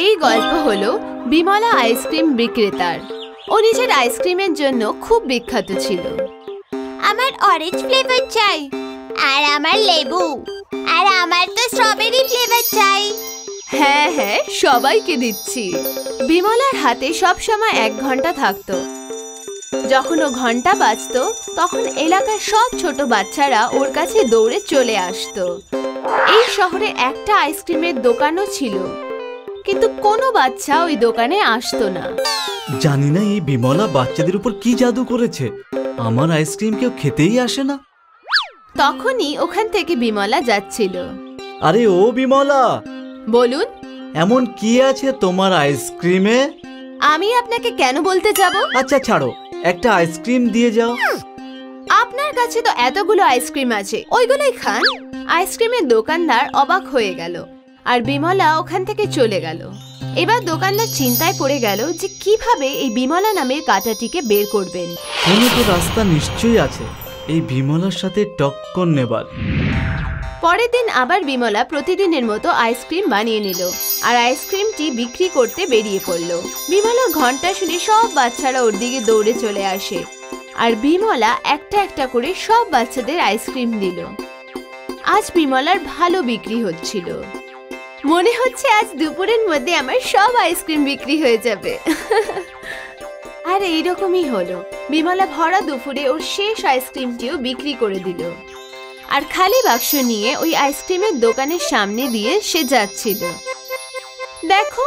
এই গল্প হলো বিমলা আইসক্রিম বিক্রেতার। ও নিজের আইসক্রিমের জন্য খুব বিখ্যাত ছিল। আমার অরেঞ্জ ফ্লেভার চাই, আর আমার লেবু, আর আমার তো স্ট্রবেরি ফ্লেভার চাই। হ্যাঁ হ্যাঁ, সবাইকে দিচ্ছি। বিমলার হাতে সব সময় 1 ঘন্টা থাকতো। যখন ও ঘন্টা বাজতো তখন এলাকার সব ছোট বাচ্চারা ওর কাছে দৌড়ে চলে আসতো। এই শহরে একটা আইসক্রিমের দোকানও ছিল, কিন্তু কোনো বাচ্চা ওই দোকানে আসতো না। জানি না এই বিমলা বাচ্চাদের উপর কি জাদু করেছে, আমার আইসক্রিম কেউ খেতেই আসে না। তখনই ওখান থেকে বিমলা যাচ্ছিল। আরে ও বিমলা, বলুন, এমন কি আছে তোমার আইসক্রিমে? আমি আপনাকে কেন বলতে যাব? আচ্ছা ছাড়ো, একটা আইসক্রিম দিয়ে যাও। আপনার কাছে তো এতগুলো আইসক্রিম আছে, ওইগুলোই খান। আইসক্রিমের দোকানদার অবাক হয়ে গেল আর বিমলা ওখান থেকে চলে গেল। এবার দোকানদার চিন্তায় পড়ে গেল যে কিভাবে এই বিমলা নামের কাঁটাটিকে বের করবেন। কোনো তো রাস্তা নিশ্চয়ই আছে এই বিমলার সাথে টক্কর নেবার। পরের দিন আবার বিমলা প্রতিদিনের মতো আইসক্রিম বানিয়ে নিল আর আইসক্রিমটি বিক্রি করতে বেরিয়ে পড়ল। বিমলার ঘন্টা শুনে সব বাচ্চারা ওর দিকে দৌড়ে চলে আসে আর বিমলা একটা একটা করে সব বাচ্চাদের আইসক্রিম দিল। আজ বিমলার ভালো বিক্রি হচ্ছিল। মনে হচ্ছে আজ দুপুরের মধ্যে আমার সব আইসক্রিম বিক্রি হয়ে যাবে। আর এইরকমই হলো। বিমলা ভরা দুপুরে ওর শেষ আইসক্রিমটিও বিক্রি করে দিল আর খালি বাক্স নিয়ে ওই আইসক্রিমের দোকানের সামনে দিয়ে সে যাচ্ছিল। দেখো,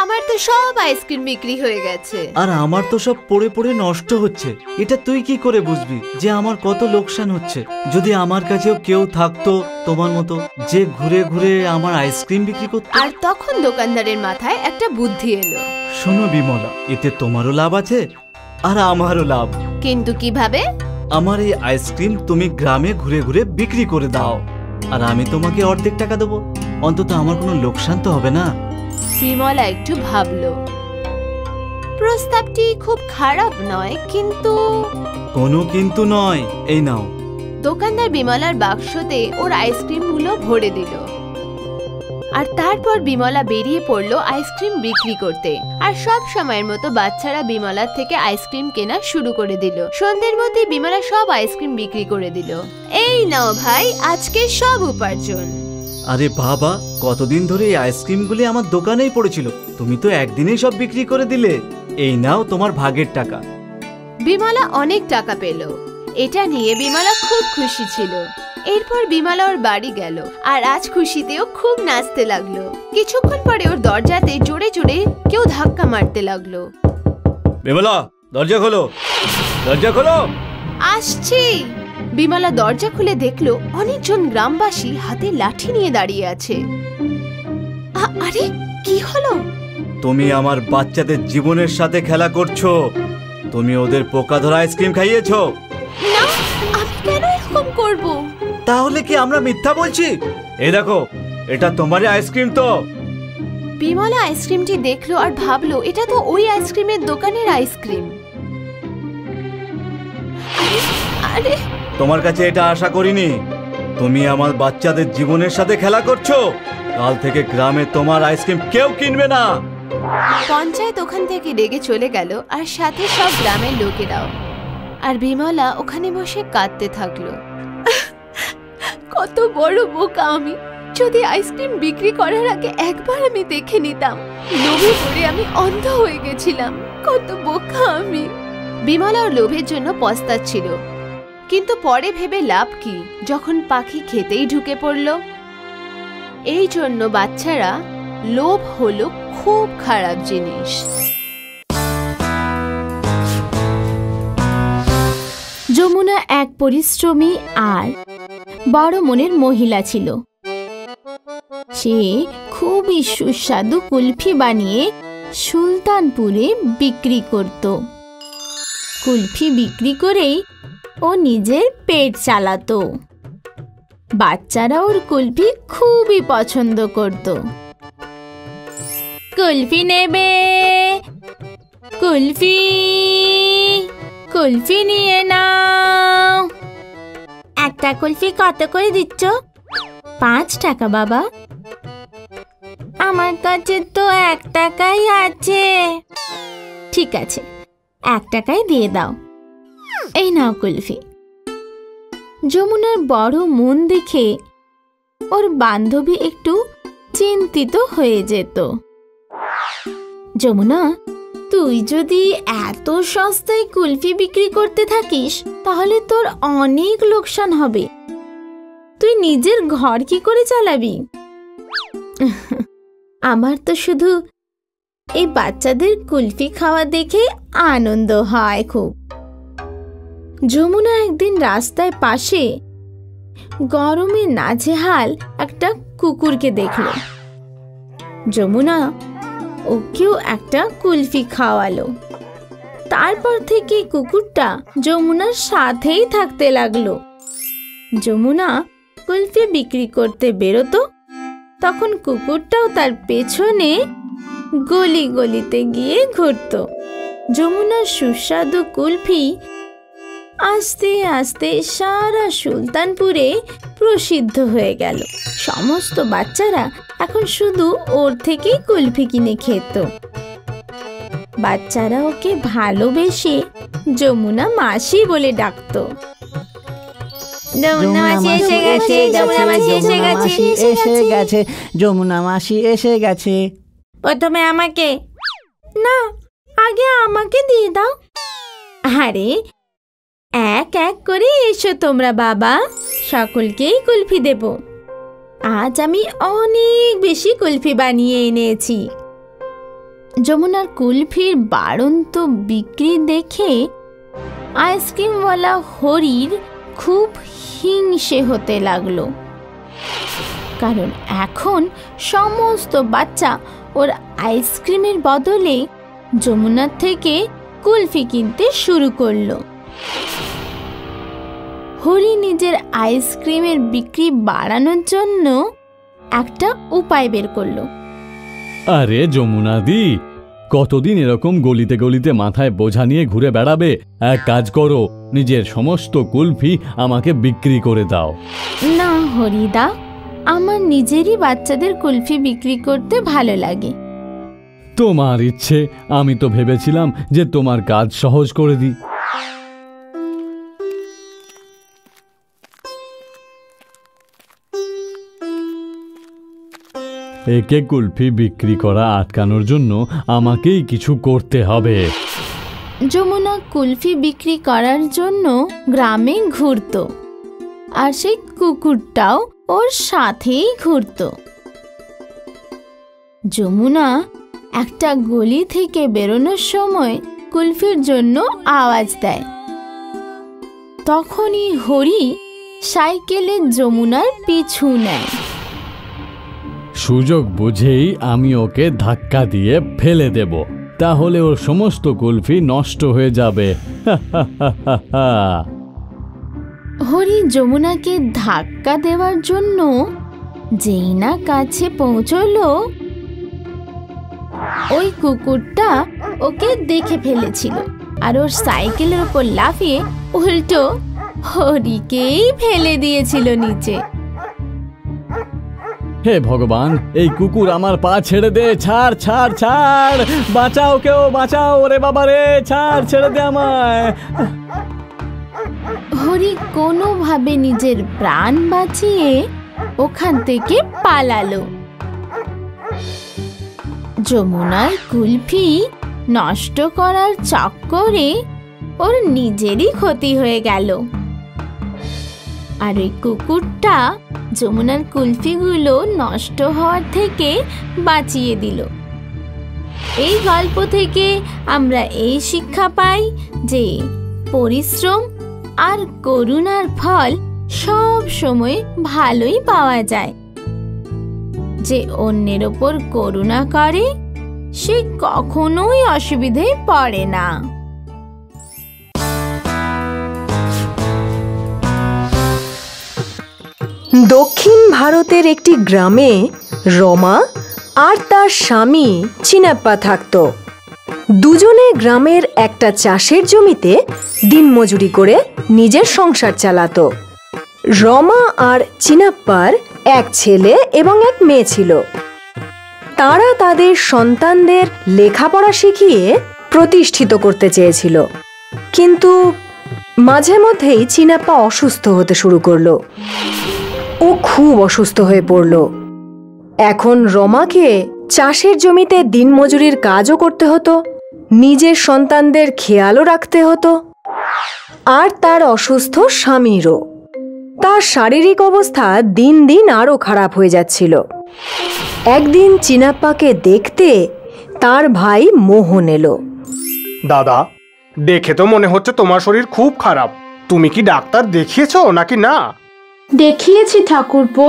আমার তো সব আইসক্রিম বিক্রি হয়ে গেছে। আর আমার তো সব পড়ে পড়ে নষ্ট হচ্ছে। এটা তুই কি করে বুঝবি যে আমার কত লোকসান হচ্ছে? যদি আমার কাছেও কেউ থাকতো তোমার মতো, যে ঘুরে ঘুরে আমার আইসক্রিম বিক্রি করতো। আর তখন দোকানদারের মাথায় একটা বুদ্ধি এলো। শোনো বিমলা, এতে তোমারও লাভ আছে আর আমারও লাভ। কিন্তু কিভাবে? আমার এই আইসক্রিম তুমি গ্রামে ঘুরে ঘুরে বিক্রি করে দাও আর আমি তোমাকে অর্ধেক টাকা দেবো। অন্তত আমার কোনো লোকসান তো হবে না। বিমলা একটু ভাবলো। প্রস্তাবটি খুব খারাপ নয়, কিন্তু কোনো কিন্তু নয়। এই নাও। দোকানদার বিমলার বাক্সতে ওর আইসক্রিমগুলো ভরে দিল আর তারপর বিমলা বেরিয়ে পড়লো আইসক্রিম বিক্রি করতে। আর সব সময়ের মতো বাচ্চারা বিমলার থেকে আইসক্রিম কেনা শুরু করে দিল। সন্ধ্যের মধ্যে বিমলা সব আইসক্রিম বিক্রি করে দিল। এই নাও ভাই, আজকে সব উপার্জন। আরে বাবা, কতদিন ধরে এই আইসক্রিমগুলি আমার দোকানেই পড়েছিল, তুমি তো একদিনেই সব বিক্রি করে দিলে। এই নাও তোমার ভাগের টাকা। বিমলা অনেক টাকা পেল। এটা নিয়ে বিমলা খুব খুশি ছিল। এরপর বিমলা ওর বাড়ি গেল আর আজ খুশিতেও খুব নাচতে লাগলো। কিছুক্ষণ পরে ওর দরজাতে জোরে জোরে কেউ ধাক্কা মারতে লাগলো। বিমলা, দরজা খোলো, দরজা খোলো। আসছি। বিমলা দরজা খুলে দেখলো অনেকজন গ্রামবাসী হাতে লাঠি নিয়ে দাঁড়িয়ে আছে। আরে কি হলো? তুমি আমার বাচ্চাদের জীবনের সাথে খেলা করছো। তুমি ওদের পোকা ধরা আইসক্রিম খাইয়েছো। না, আমি কেন এরকম করব? তাহলে কি আমরা মিথ্যা বলছি? এই দেখো, এটা তোমারই আইসক্রিম তো। বিমলা আইসক্রিমটি দেখলো আর ভাবলো এটা তো ওই আইসক্রিমের দোকানের আইসক্রিম। আরে, তোমার কাছে এটা আশা করিনি। তুমি আমার বাচ্চাদের জীবনের সাথে খেলা করছো। কাল থেকে গ্রামে তোমার আইসক্রিম কেউ কিনবে না। পঞ্চায়েত ওখান থেকে রেগে চলে গেল আর সাথে সব গ্রামের লোকেরাও। আর বিমলা ওখানে বসে কাঁদতে থাকলো। কত বড় বোকা আমি! যদি আইসক্রিম বিক্রি করার আগে একবার আমি দেখে নিতাম। লোভে পড়ে আমি অন্ধ হয়ে গেছিলাম। কত বোকা আমি! বিমলা ওর লোভের জন্য পস্তাচ্ছিল, কিন্তু পরে ভেবে লাভ কি, যখন পাখি খেতেই ঢুকে পড়ল। এই জন্য বাচ্চারা, লোভ হলো খুব খারাপ জিনিস। যমুনা এক পরিশ্রমী আর বড় মনের মহিলা ছিল। সে খুবই সুস্বাদু কুলফি বানিয়ে সুলতানপুরে বিক্রি করত। কুলফি বিক্রি করেই ও নিজের পেট চালাতো। বাচ্চারা ওর কুলফি খুবই পছন্দ করত। কুলফি নেবে? কুলফি, কুলফি নিয়ে নাও। একটা কুলফি কত করে দিচ্ছ? 5 টাকা বাবা। আমার কাছে তো 1 টাকাই আছে। ঠিক আছে, 1 টাকাই দিয়ে দাও। এই নাও কুলফি। যমুনার বড় মন দেখে ওর বান্ধবী একটু চিন্তিত হয়ে যেত। যমুনা, তুই যদি এত সস্তায় কুলফি বিক্রি করতে থাকিস তাহলে তোর অনেক লোকসান হবে। তুই নিজের ঘর কি করে চালাবি? আমার তো শুধু এই বাচ্চাদের কুলফি খাওয়া দেখে আনন্দ হয় খুব। যমুনা একদিন রাস্তায় পাশে গরমে নাজেহাল একটা কুকুরকে দেখল। যমুনা ওকেও একটা কুলফি খাওয়ালো। তারপর থেকে কুকুরটা যমুনার সাথেই থাকতে লাগলো। যমুনা কুলফি বিক্রি করতে বেরোতো, তখন কুকুরটাও তার পেছনে গলি গলিতে গিয়ে ঘুরতো। যমুনার সুস্বাদু কুলফি আস্তে আস্তে সারা সুলতানপুরে প্রসিদ্ধ হয়ে গেল। সমস্ত বাচ্চারা এখন শুধু ওর থেকেই কুলফি কিনে খেত। বাচ্চারা ওকে ভালোবেসে যমুনা মাসি বলে ডাকতো। যমুনা মাসি এসে গেছে, যমুনা মাসি এসে গেছে, এসে গেছে, যমুনা মাসি এসে গেছে। প্রথমে আমাকে না, আগে আমাকে দিয়ে দাও। আরে এক এক করে এসো তোমরা বাবা, সকলকেই কুলফি দেব। আজ আমি অনেক বেশি কুলফি বানিয়ে এনেছি। যমুনার কুলফির বাড়ন্ত বিক্রি দেখে আইসক্রিমওয়ালা হরির খুব হিংসে হতে লাগলো, কারণ এখন সমস্ত বাচ্চা ওর আইসক্রিমের বদলে যমুনার থেকে কুলফি কিনতে শুরু করলো। হরি নিজের আইসক্রিমের বিক্রি বাড়ানোর জন্য একটা উপায় বের করলো। আরে যমুনা দি, কতদিন এরকম গলিতে গলিতে মাথায় বোঝা নিয়ে ঘুরে বেড়াবে? এক কাজ করো, নিজের সমস্ত কুলফি আমাকে বিক্রি করে দাও। না হরিদা, আমার নিজেরই বাচ্চাদের কুলফি বিক্রি করতে ভালো লাগে। তোমার ইচ্ছে, আমি তো ভেবেছিলাম যে তোমার কাজ সহজ করে দিই। একে কুলফি বিক্রি করা আটকানোর জন্য আমাকেই কিছু করতে হবে। যমুনা কুলফি বিক্রি করার জন্য গ্রামে ঘুরতো, আর সেই কুকুরটাও ওর সাথেই ঘুরতো। যমুনা একটা গলি থেকে বেরোনোর সময় কুলফির জন্য আওয়াজ দেয়। তখনই হরি সাইকেলে যমুনার পিছু নেয়। সুযোগ বুঝেই আমি ওকে ধাক্কা দিয়ে ফেলে দেব, তাহলে ওর সমস্ত কুলফি নষ্ট হয়ে যাবে। হরি যমুনাকে ধাক্কা দেওয়ার জন্য যেই না কাছে পৌঁছলো, ওই কুকুরটা ওকে দেখে ফেলেছিল আর ওর সাইকেলের উপর লাফিয়ে উল্টো হরিকেই ফেলে দিয়েছিল নিচে। হে ভগবান, এই কুকুর আমার পা ছেড়ে দে, ছাড় ছাড় ছাড়, বাঁচাও, কেউ বাঁচাও, ওরে বাবা রে, ছাড়, ছেড়ে দে আমায়। হরি কোনোভাবে নিজের প্রাণ বাঁচিয়ে ওখান থেকে পালালো। যমুনার কুলফি নষ্ট করার চক্করে ওর নিজেরই ক্ষতি হয়ে গেল, আর ওই কুকুরটা যমুনার কুলফিগুলো নষ্ট হওয়ার থেকে বাঁচিয়ে দিল। এই গল্প থেকে আমরা এই শিক্ষা পাই যে পরিশ্রম আর করুণার ফল সব সময় ভালোই পাওয়া যায়। যে অন্যের ওপর করুণা করে সে কখনোই অসুবিধায় পড়ে না। দক্ষিণ ভারতের একটি গ্রামে রমা আর তার স্বামী চিনাপ্পা থাকত। দুজনে গ্রামের একটা চাষের জমিতে দিনমজুরি করে নিজের সংসার চালাতো। রমা আর চিনাপ্পার এক ছেলে এবং এক মেয়ে ছিল। তারা তাদের সন্তানদের লেখাপড়া শিখিয়ে প্রতিষ্ঠিত করতে চেয়েছিল, কিন্তু মাঝে মধ্যেই চিনাপ্পা অসুস্থ হতে শুরু করলো। ও খুব অসুস্থ হয়ে পড়ল। এখন রমাকে চাষের জমিতে দিনমজুরির কাজও করতে হতো, নিজের সন্তানদের খেয়ালও রাখতে হতো, আর তার অসুস্থ স্বামীরও। তার শারীরিক অবস্থা দিন দিন আরও খারাপ হয়ে যাচ্ছিল। একদিন চিনাপ্পাকে দেখতে তার ভাই মোহন এলো। দাদা, দেখে তো মনে হচ্ছে তোমার শরীর খুব খারাপ। তুমি কি ডাক্তার দেখিয়েছো নাকি না? দেখিয়েছি ঠাকুরপো,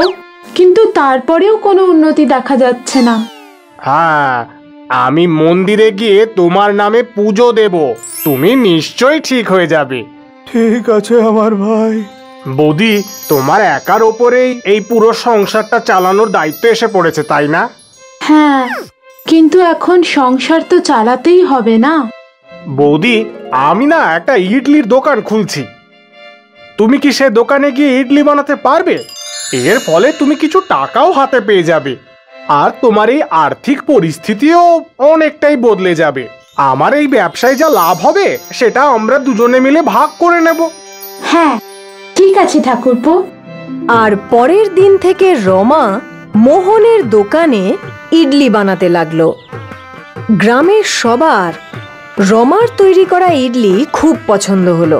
কিন্তু তারপরেও কোনো উন্নতি দেখা যাচ্ছে না। হ্যাঁ, আমি মন্দিরে গিয়ে তোমার নামে পুজো দেব, তুমি নিশ্চয়ই ঠিক হয়ে যাবে। ঠিক আছে আমার ভাই। বৌদি, তোমার একার ওপরেই এই পুরো সংসারটা চালানোর দায়িত্ব এসে পড়েছে, তাই না? হ্যাঁ, কিন্তু এখন সংসার তো চালাতেই হবে না। বৌদি, আমি না একটা ইডলির দোকান খুলছি। তুমি কি সে দোকানে গিয়ে ইডলি বানাতে পারবে? এর ফলে তুমি কিছু টাকাও হাতে পেয়ে যাবে, আর তোমার এই আর্থিক পরিস্থিতিও অনেকটাই বদলে যাবে। আমার এই ব্যবসায় যা লাভ হবে সেটা আমরা দুজনে মিলে ভাগ করে নেব। হ্যাঁ, ঠিক আছে ঠাকুরপো। আর পরের দিন থেকে রমা মোহনের দোকানে ইডলি বানাতে লাগলো। গ্রামের সবার রমার তৈরি করা ইডলি খুব পছন্দ হলো।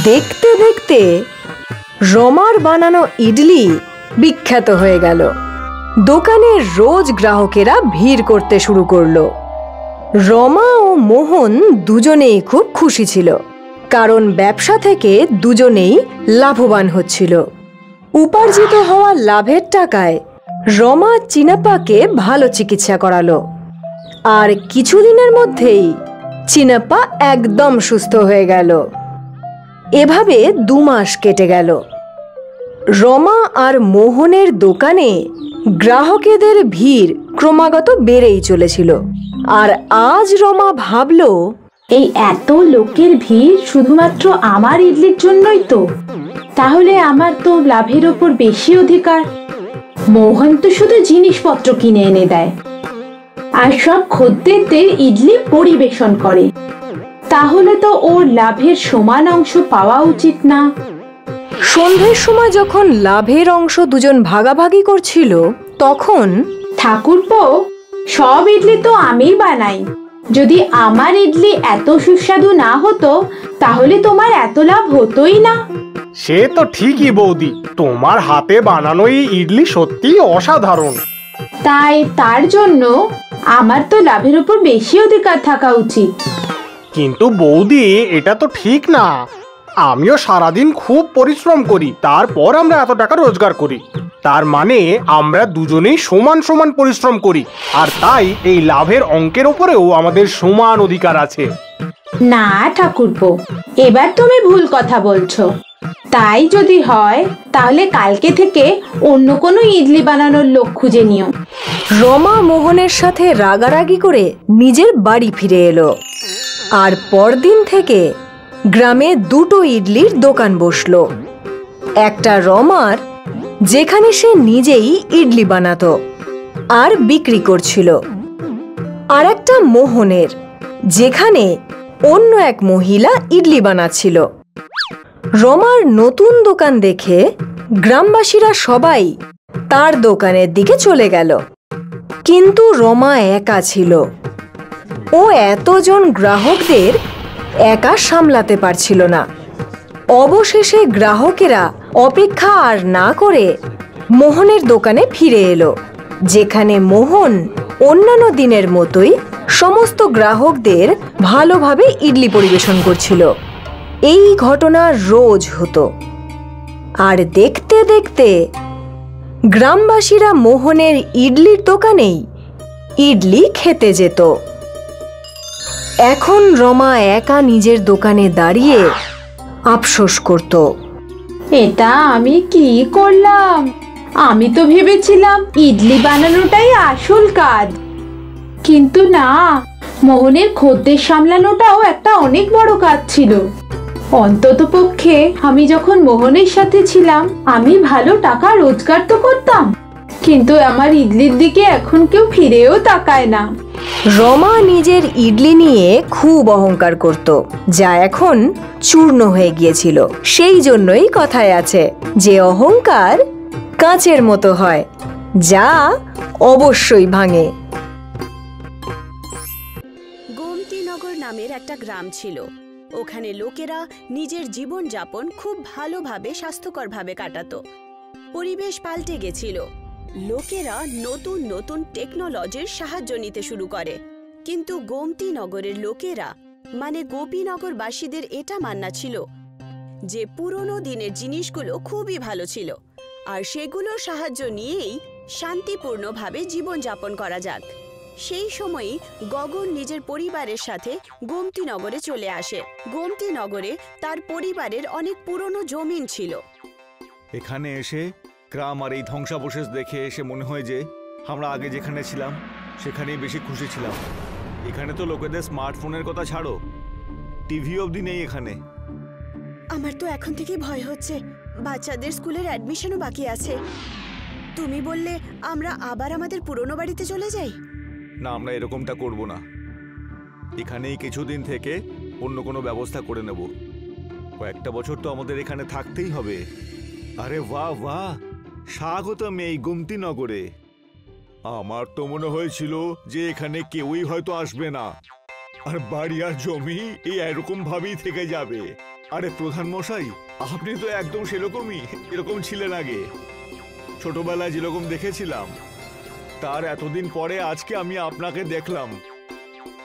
দেখতে দেখতে রমার বানানো ইডলি বিখ্যাত হয়ে গেল। দোকানে রোজ গ্রাহকেরা ভিড় করতে শুরু করলো। রমা ও মোহন দুজনেই খুব খুশি ছিল, কারণ ব্যবসা থেকে দুজনেই লাভবান হচ্ছিল। উপার্জিত হওয়া লাভের টাকায় রমা চিনাপ্পাকে ভালো চিকিৎসা করালো, আর কিছুদিনের মধ্যেই চিনাপ্পা একদম সুস্থ হয়ে গেল। এভাবে 2 মাস কেটে গেল। রমা আর মোহনের দোকানে গ্রাহকেদের ভিড় ক্রমাগত বেড়েই চলেছিল। আর আজ রমা ভাবল, এই এত লোকের ভিড় শুধুমাত্র আমার ইডলির জন্যই তো, তাহলে আমার তো লাভের ওপর বেশি অধিকার। মোহন তো শুধু জিনিসপত্র কিনে এনে দেয়, আর সব খদ্দেরদের ইডলি পরিবেশন করে, তাহলে তো ওর লাভের সমান অংশ পাওয়া উচিত না? সন্ধ্যের সময় যখন লাভের অংশ দুজন ভাগাভাগি করছিল, তখন ঠাকুরপো, সব ইডলি তো আমি বানাই। যদি আমার ইডলি এত সুস্বাদু না হতো তাহলে তোমার এত লাভ হতোই না। সে তো ঠিকই বৌদি, তোমার হাতে বানানো এই ইডলি সত্যিই অসাধারণ। তাই তার জন্য আমার তো লাভের উপর বেশি অধিকার থাকা উচিত। কিন্তু বৌদি, এটা তো ঠিক না। আমিও সারাদিন খুব পরিশ্রম করি, তারপর আমরা এত টাকা রোজগার করি। তার মানে আমরা দুজনেই সমান সমান পরিশ্রম করি, আর তাই এই লাভের অঙ্কের উপরেও আমাদের সমান অধিকার আছে। না ঠাকুরপো, এবার তুমি ভুল কথা বলছো। তাই যদি হয় তাহলে কালকে থেকে অন্য কোনো ইডলি বানানোর লোক খুঁজে নিও। রমা মোহনের সাথে রাগারাগি করে নিজের বাড়ি ফিরে এলো। আর পরদিন থেকে গ্রামে 2টো ইডলির দোকান বসলো। একটা রমার, যেখানে সে নিজেই ইডলি বানাতো আর বিক্রি করছিল, আর একটা মোহনের, যেখানে অন্য এক মহিলা ইডলি বানাচ্ছিল। রমার নতুন দোকান দেখে গ্রামবাসীরা সবাই তার দোকানের দিকে চলে গেল, কিন্তু রমা একা ছিল। ও এতজন গ্রাহকদের একা সামলাতে পারছিল না। অবশেষে গ্রাহকেরা অপেক্ষা আর না করে মোহনের দোকানে ফিরে এলো, যেখানে মোহন অন্যান্য দিনের মতোই সমস্ত গ্রাহকদের ভালোভাবে ইডলি পরিবেশন করছিল। এই ঘটনা রোজ হতো, আর দেখতে দেখতে গ্রামবাসীরা মোহনের ইডলির দোকানেই ইডলি খেতে যেত। এখন রমা একা নিজের দোকানে দাঁড়িয়ে আফসোস করত, এটা আমি কি করলাম? আমি তো ভেবেছিলাম ইডলি বানানোটাই আসল কাজ, কিন্তু না, মোহনের খদ্দের সামলানোটাও একটা অনেক বড় কাজ ছিল। অন্ততপক্ষে আমি যখন মোহনের সাথে ছিলাম আমি ভালো টাকা রোজগার তো করতাম, কিন্তু আমার ইডলির দিকে এখন কেউ ফিরেও তাকায় না। রমা নিজের ইডলি নিয়ে খুব অহংকার করত, যা এখন চূর্ণ হয়ে গিয়েছিল। সেই জন্যই কথায় আছে যে অহংকার কাঁচের মতো হয়, যা অবশ্যই ভাঙে। গোমতীনগর নামের একটা গ্রাম ছিল। ওখানে লোকেরা নিজের জীবনযাপন খুব ভালোভাবে স্বাস্থ্যকরভাবে কাটাতো। পরিবেশ পাল্টে গেছিল। লোকেরা নতুন নতুন টেকনোলজির সাহায্য নিতে শুরু করে। কিন্তু গোমতীনগরের লোকেরা মানে গোপীনগরবাসীদের এটা মাননা ছিল যে পুরনো দিনের জিনিসগুলো খুবই ভালো ছিল, আর সেগুলোর সাহায্য নিয়েই শান্তিপূর্ণভাবে জীবনযাপন করা যাক। সেই সময়ই গগন নিজের পরিবারের সাথে গোমতীনগরে চলে আসে। গোমতীনগরে তার পরিবারের অনেক পুরনো জমিন ছিল। এখানে এসে গ্রাম আর এই ধ্বংসাবশেষ দেখে এসে মনে হয় যে আমরা আগে যেখানে ছিলাম সেখানেই বেশি খুশি ছিলাম। এখানে তো লোকেদের স্মার্টফোনের কথা ছাড়ো, টিভি অবধি নেই এখানে। আমার তো এখন থেকে ভয় হচ্ছে, বাচ্চাদের স্কুলের অ্যাডমিশনও বাকি আছে। তুমি বললে আমরা আবার আমাদের পুরনো বাড়িতে চলে যাই? না, আমরা এরকমটা করব না। এখানেই কিছুদিন থেকে অন্য কোনো ব্যবস্থা করে নেব। কয়েকটা বছর তো আমাদের এখানে থাকতেই হবে। আরে বাহ বাহ, স্বাগতম এই গোমতীনগরে। আমার তো মনে হয়েছিল যে এখানে কেউই হয়তো আসবে না, আর বাড়ি আর জমি এই এরকম ভাবেই থেকে যাবে। আরে প্রধান মশাই, আপনি তো একদম সেরকমই এরকম ছিলেন আগে, ছোটবেলায় যেরকম দেখেছিলাম তার এতদিন পরে আজকে আমি আপনাকে দেখলাম।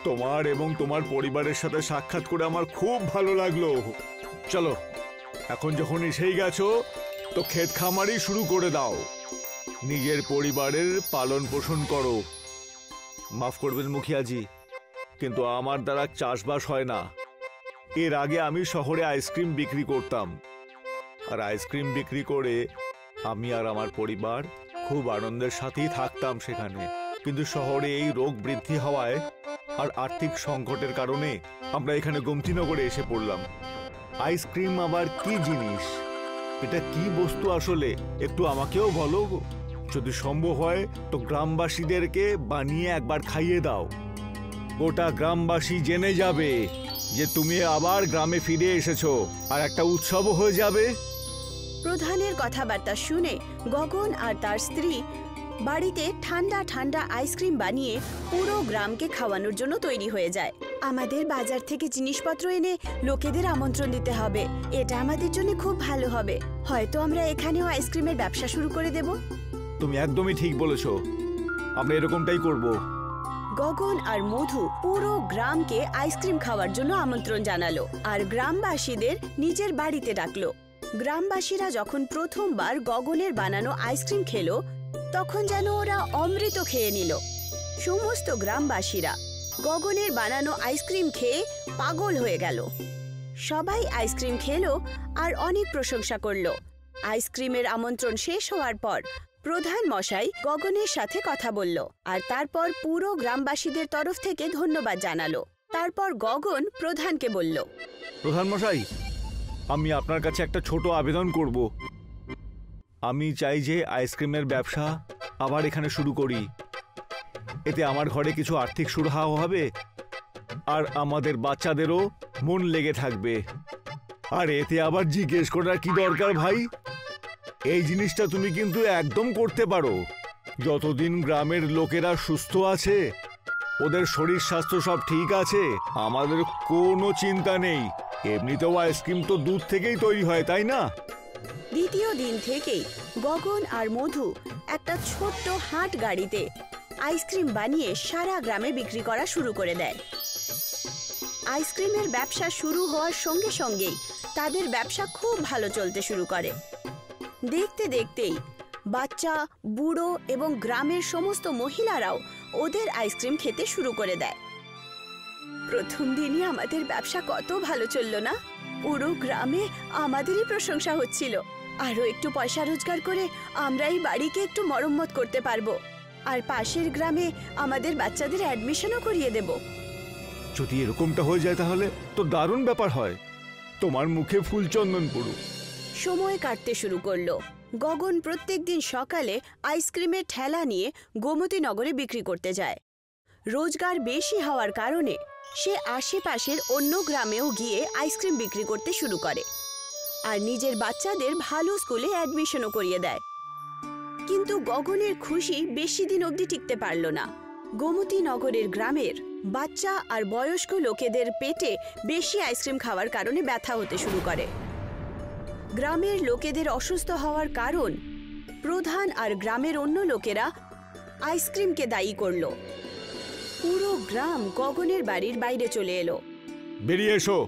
তোমার এবং তোমার পরিবারের সাথে সাক্ষাৎ করে আমার খুব ভালো লাগলো। চলো, এখন যখন এসেই গেছো তো ক্ষেত খামারই শুরু করে দাও, নিজের পরিবারের পালন পোষণ করো। মাফ করবেন মুখিয়াজি, কিন্তু আমার দ্বারা চাষবাস হয় না। এর আগে আমি শহরে আইসক্রিম বিক্রি করতাম, আর আইসক্রিম বিক্রি করে আমি আর আমার পরিবার খুব আনন্দের সাথেই থাকতাম সেখানে। কিন্তু শহরে এই রোগ বৃদ্ধি হওয়ায় আর আর্থিক সংকটের কারণে আমরা এখানে গোমতীনগরে এসে পড়লাম। আইসক্রিম আবার কি জিনিস, এটা কি বস্তু আসলে একটু আমাকেও বলো। যদি সম্ভব হয় তো গ্রামবাসীদেরকে বানিয়ে একবার খাইয়ে দাও। গোটা গ্রামবাসী জেনে যাবে যে তুমি আবার গ্রামে ফিরে এসেছো, আর একটা উৎসবও হয়ে যাবে। প্রধানের কথাবার্তা শুনে গগন আর তার স্ত্রী বাড়িতে ঠান্ডা ঠান্ডা আইসক্রিম বানিয়ে পুরো গ্রামকে খাওয়ানোর জন্য তৈরি হয়ে যায়। আমাদের বাজার থেকে জিনিসপত্র এনে লোকেদের আমন্ত্রণ দিতে হবে, এটা আমাদের জন্য খুব ভালো হবে। হয়তো আমরা এখানেও আইসক্রিমের ব্যবসা শুরু করে দেব। তুমি একদমই ঠিক বলেছো, আমরা এরকমটাই করব। গগন আর মধু পুরো গ্রামকে আইসক্রিম খাওয়ার জন্য আমন্ত্রণ জানালো আর গ্রামবাসীদের নিজের বাড়িতে ডাকলো। গ্রামবাসীরা যখন প্রথমবার গগনের বানানো আইসক্রিম খেলো তখন যেন ওরা অমৃত খেয়ে নিল। সমস্ত গ্রামবাসীরা গগনের বানানো আইসক্রিম খেয়ে পাগল হয়ে গেল। সবাই আইসক্রিম খেলো আর অনেক প্রশংসা করলো। আইসক্রিমের আমন্ত্রণ শেষ হওয়ার পর প্রধান মশাই গগনের সাথে কথা বলল আর তারপর পুরো গ্রামবাসীদের তরফ থেকে ধন্যবাদ জানালো। তারপর গগন প্রধানকে বলল, প্রধান মশাই, আমি আপনার কাছে একটা ছোট আবেদন করব। আমি চাই যে আইসক্রিমের ব্যবসা আবার এখানে শুরু করি। এতে আমার ঘরে কিছু আর্থিক সুরাহা হবে আর আমাদের বাচ্চাদেরও মন লেগে থাকবে। আর এতে আবার জিজ্ঞেস করার কি দরকার ভাই, এই জিনিসটা তুমি কিন্তু একদম করতে পারো। যতদিন গ্রামের লোকেরা সুস্থ আছে, ওদের শরীর স্বাস্থ্য সব ঠিক আছে, আমাদের কোনো চিন্তা নেই। এমনিতেও আইসক্রিম তো দুধ থেকেই তৈরি হয়, তাই না? দ্বিতীয় দিন থেকেই গগন আর মধু একটা ছোট্ট হাট গাড়িতে আইসক্রিম বানিয়ে সারা গ্রামে বিক্রি করা শুরু করে দেয়। আইসক্রিমের ব্যবসা শুরু হওয়ার সঙ্গে সঙ্গেই তাদের ব্যবসা খুব ভালো চলতে শুরু করে। দেখতে দেখতেই বাচ্চা, বুড়ো এবং গ্রামের সমস্ত মহিলারাও ওদের আইসক্রিম খেতে শুরু করে দেয়। প্রথম দিনই আমাদের ব্যবসা কত ভালো চলল না? পুরো গ্রামে আমাদেরই প্রশংসা হচ্ছিল। আরো একটু পয়সা রোজগার করে আমরা এই বাড়িকে একটু মরম্মত করতে পারবো আর পাশের গ্রামে আমাদের বাচ্চাদের অ্যাডমিশনও করিয়ে দেব। যদি এরকমটা হয়ে যায় তাহলে তো দারুণ ব্যাপার হয়। তোমার মুখে ফুল চন্দন পড়ুক। সময় কাটতে শুরু করলো। গগন প্রত্যেকদিন সকালে আইসক্রিমের ঠেলা নিয়ে গোমতী নগরে বিক্রি করতে যায়। রোজগার বেশি হওয়ার কারণে সে আশেপাশের অন্য গ্রামেও গিয়ে আইসক্রিম বিক্রি করতে শুরু করে আর নিজের বাচ্চাদের ভালো স্কুলে অ্যাডমিশনও করিয়ে দেয়। কিন্তু গগনের খুশি বেশি দিন অবধি টিকতে পারল না। গোমতী নগরের গ্রামের বাচ্চা আর বয়স্ক লোকেদের পেটে বেশি আইসক্রিম খাওয়ার কারণে ব্যথা হতে শুরু করে। গ্রামের লোকেদের অসুস্থ হওয়ার কারণ প্রধান আর গ্রামের অন্য লোকেরা আইসক্রিমকে দায়ী করল। পুরো গ্রাম গগনের বাড়ির বাইরে চলে এলো। বেরিয়ে এসো,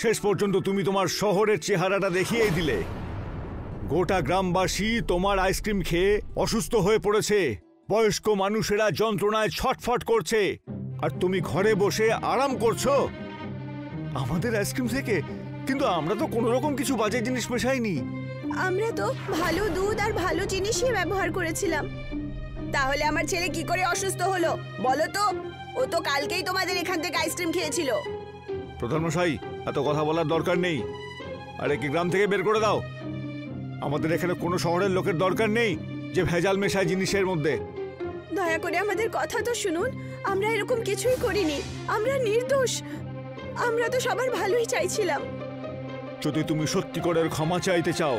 শেষ পর্যন্ত তুমি তোমার শহরের চেহারাটা দেখিয়েই দিলে। গোটা গ্রামবাসী তোমার আইসক্রিম খেয়ে অসুস্থ হয়ে পড়েছে, বয়স্ক মানুষেরা যন্ত্রণায় ছটফট করছে, আর তুমি ঘরে বসে আরাম করছো আমাদের আইসক্রিম থেকে। কিন্তু আমরা তো কোনো রকম কিছু বাজে জিনিস মেশাইনি। আমরা তো ভালো দুধ আর ভালো জিনিসই ব্যবহার করেছিলাম। তাহলে আমার ছেলে কি করে অসুস্থ হলো বলো তো? ও তো কালকেই তোমাদের এখান থেকে আইসক্রিম খেয়েছিল। প্রধানমশাই, এত কথা বলার দরকার নেই। আর একে গ্রাম থেকে বের করে দাও। আমাদের এখানে কোনো শহরের লোকের দরকার নেই যে ভেজাল মেশায় জিনিসের মধ্যে। দয়া করে আমাদের কথা তো শুনুন, আমরা এরকম কিছুই করিনি, আমরা নির্দোষ। আমরা তো সবার ভালোই চাইছিলাম। যদি তুমি সত্যি করে ক্ষমা চাইতে চাও